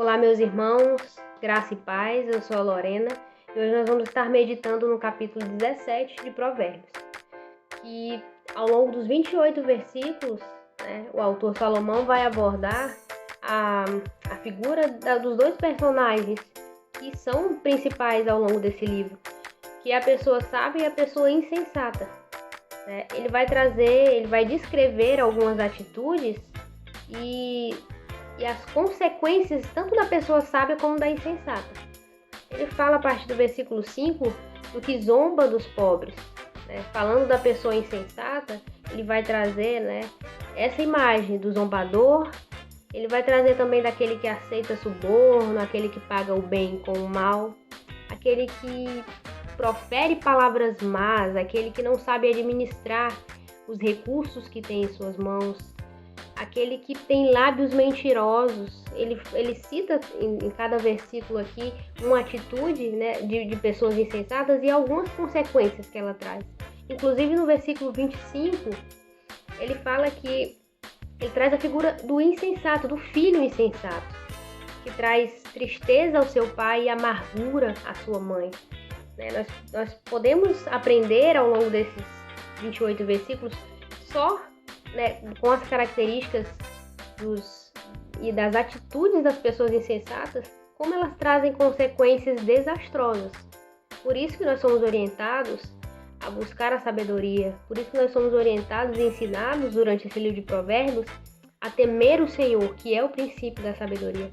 Olá, meus irmãos, graça e paz, eu sou a Lorena e hoje nós vamos estar meditando no capítulo 17 de Provérbios, que ao longo dos 28 versículos, o autor Salomão vai abordar a figura dos dois personagens que são principais ao longo desse livro, que é a pessoa sábia e a pessoa insensata. Ele vai descrever algumas atitudes e as consequências tanto da pessoa sábia como da insensata. Ele fala a partir do versículo 5 do que zomba dos pobres. Falando da pessoa insensata, ele vai trazer essa imagem do zombador. Ele vai trazer também daquele que aceita suborno, aquele que paga o bem com o mal, aquele que profere palavras más, aquele que não sabe administrar os recursos que tem em suas mãos, aquele que tem lábios mentirosos. Ele cita em cada versículo aqui uma atitude de pessoas insensatas e algumas consequências que ela traz. Inclusive no versículo 25, ele fala que ele traz a figura do insensato, do filho insensato, que traz tristeza ao seu pai e amargura à sua mãe. Nós podemos aprender ao longo desses 28 versículos só com as características e das atitudes das pessoas insensatas, como elas trazem consequências desastrosas. Por isso que nós somos orientados a buscar a sabedoria, por isso que nós somos orientados e ensinados durante esse livro de Provérbios a temer o Senhor, que é o princípio da sabedoria.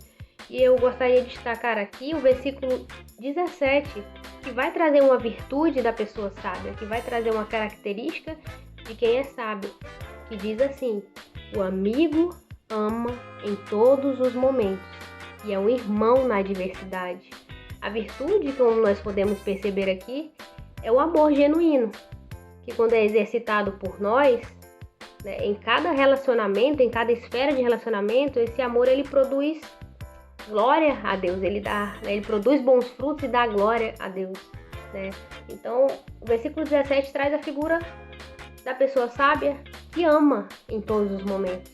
E eu gostaria de destacar aqui o versículo 17, que vai trazer uma virtude da pessoa sábia, que vai trazer uma característica de quem é sábio, que diz assim: o amigo ama em todos os momentos e é um irmão na adversidade. A virtude, como nós podemos perceber aqui, é o amor genuíno, que quando é exercitado por nós, em cada relacionamento, em cada esfera de relacionamento, esse amor ele produz glória a Deus, ele produz bons frutos e dá glória a Deus. Então, o versículo 17 traz a figura da pessoa sábia que ama em todos os momentos.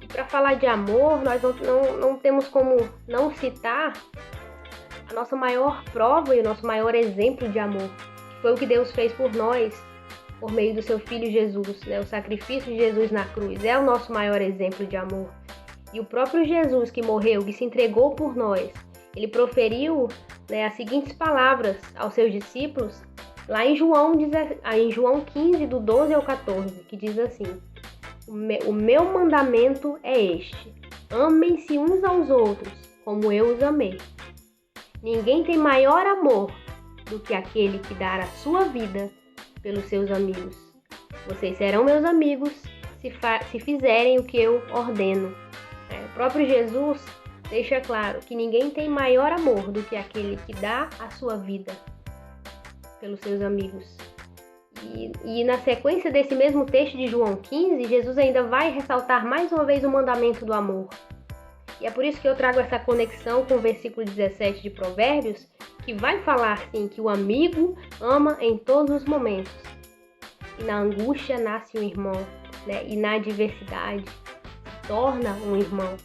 E para falar de amor, nós não temos como não citar a nossa maior prova e o nosso maior exemplo de amor, que foi o que Deus fez por nós, por meio do seu Filho Jesus. O sacrifício de Jesus na cruz é o nosso maior exemplo de amor. E o próprio Jesus que morreu, que se entregou por nós, ele proferiu as seguintes palavras aos seus discípulos, lá em João 15, do 12 ao 14, que diz assim: o meu mandamento é este: amem-se uns aos outros, como eu os amei. Ninguém tem maior amor do que aquele que dá a sua vida pelos seus amigos. Vocês serão meus amigos se fizerem o que eu ordeno. O próprio Jesus deixa claro que ninguém tem maior amor do que aquele que dá a sua vida pelos seus amigos. E na sequência desse mesmo texto de João 15, Jesus ainda vai ressaltar mais uma vez o mandamento do amor. E é por isso que eu trago essa conexão com o versículo 17 de Provérbios, que vai falar sim que o amigo ama em todos os momentos. E na angústia nasce um irmão, e na adversidade se torna um irmão.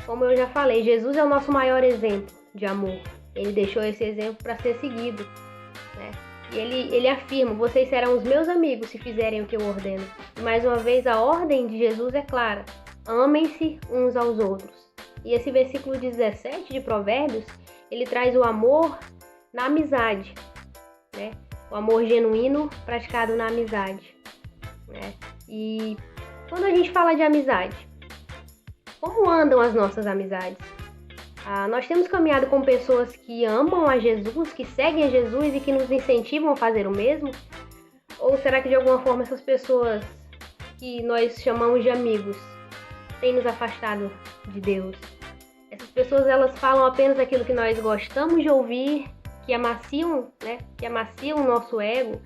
Como eu já falei, Jesus é o nosso maior exemplo de amor. Ele deixou esse exemplo para ser seguido. E ele afirma: vocês serão os meus amigos se fizerem o que eu ordeno. E mais uma vez, a ordem de Jesus é clara: amem-se uns aos outros. E esse versículo 17 de Provérbios, ele traz o amor na amizade, o amor genuíno praticado na amizade. E quando a gente fala de amizade, como andam as nossas amizades? Nós temos caminhado com pessoas que amam a Jesus, que seguem a Jesus e que nos incentivam a fazer o mesmo? Ou será que de alguma forma essas pessoas que nós chamamos de amigos têm nos afastado de Deus? Essas pessoas, elas falam apenas aquilo que nós gostamos de ouvir, que amaciam o nosso ego,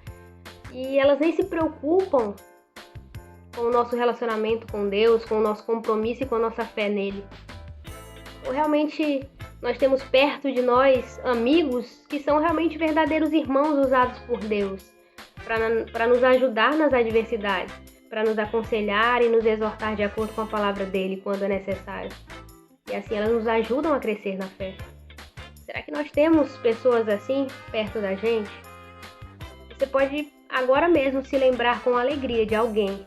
e elas nem se preocupam com o nosso relacionamento com Deus, com o nosso compromisso e com a nossa fé nele. Ou realmente nós temos perto de nós amigos que são realmente verdadeiros irmãos usados por Deus para nos ajudar nas adversidades, para nos aconselhar e nos exortar de acordo com a palavra dele quando é necessário. e assim elas nos ajudam a crescer na fé. Será que nós temos pessoas assim perto da gente? Você pode agora mesmo se lembrar com alegria de alguém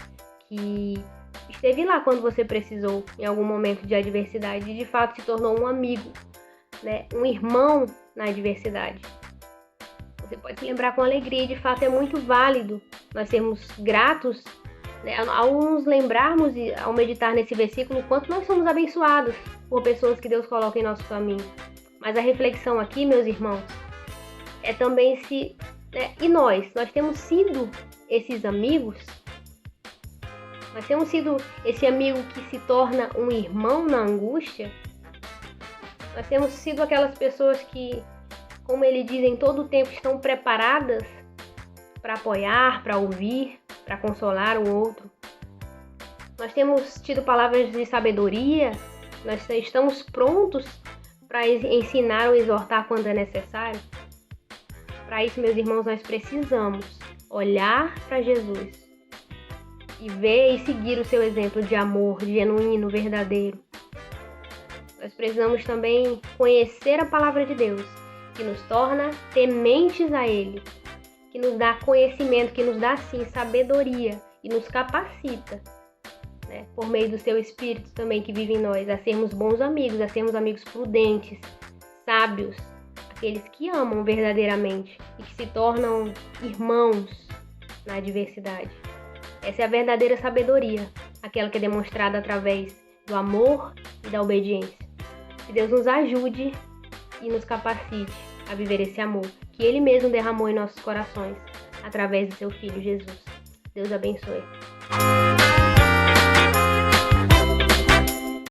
que esteve lá quando você precisou, em algum momento de adversidade, e de fato se tornou um amigo, né? Um irmão na adversidade. Você pode se lembrar com alegria, e de fato é muito válido nós sermos gratos, né, ao nos lembrarmos e ao meditar nesse versículo, o quanto nós somos abençoados por pessoas que Deus coloca em nosso caminho. Mas a reflexão aqui, meus irmãos, é também se... né, e nós temos sido esses amigos? Nós temos sido esse amigo que se torna um irmão na angústia? Nós temos sido aquelas pessoas que, como ele diz, em todo o tempo estão preparadas para apoiar, para ouvir, para consolar o outro. Nós temos tido palavras de sabedoria, nós estamos prontos para ensinar ou exortar quando é necessário. Para isso, meus irmãos, nós precisamos olhar para Jesus e ver e seguir o seu exemplo de amor genuíno, verdadeiro. Nós precisamos também conhecer a palavra de Deus, que nos torna tementes a Ele, que nos dá conhecimento, que nos dá, sim, sabedoria e nos capacita, né, por meio do seu Espírito também que vive em nós, a sermos bons amigos, a sermos amigos prudentes, sábios, aqueles que amam verdadeiramente e que se tornam irmãos na adversidade. Essa é a verdadeira sabedoria, aquela que é demonstrada através do amor e da obediência. Que Deus nos ajude e nos capacite a viver esse amor que Ele mesmo derramou em nossos corações através do seu Filho Jesus. Deus abençoe.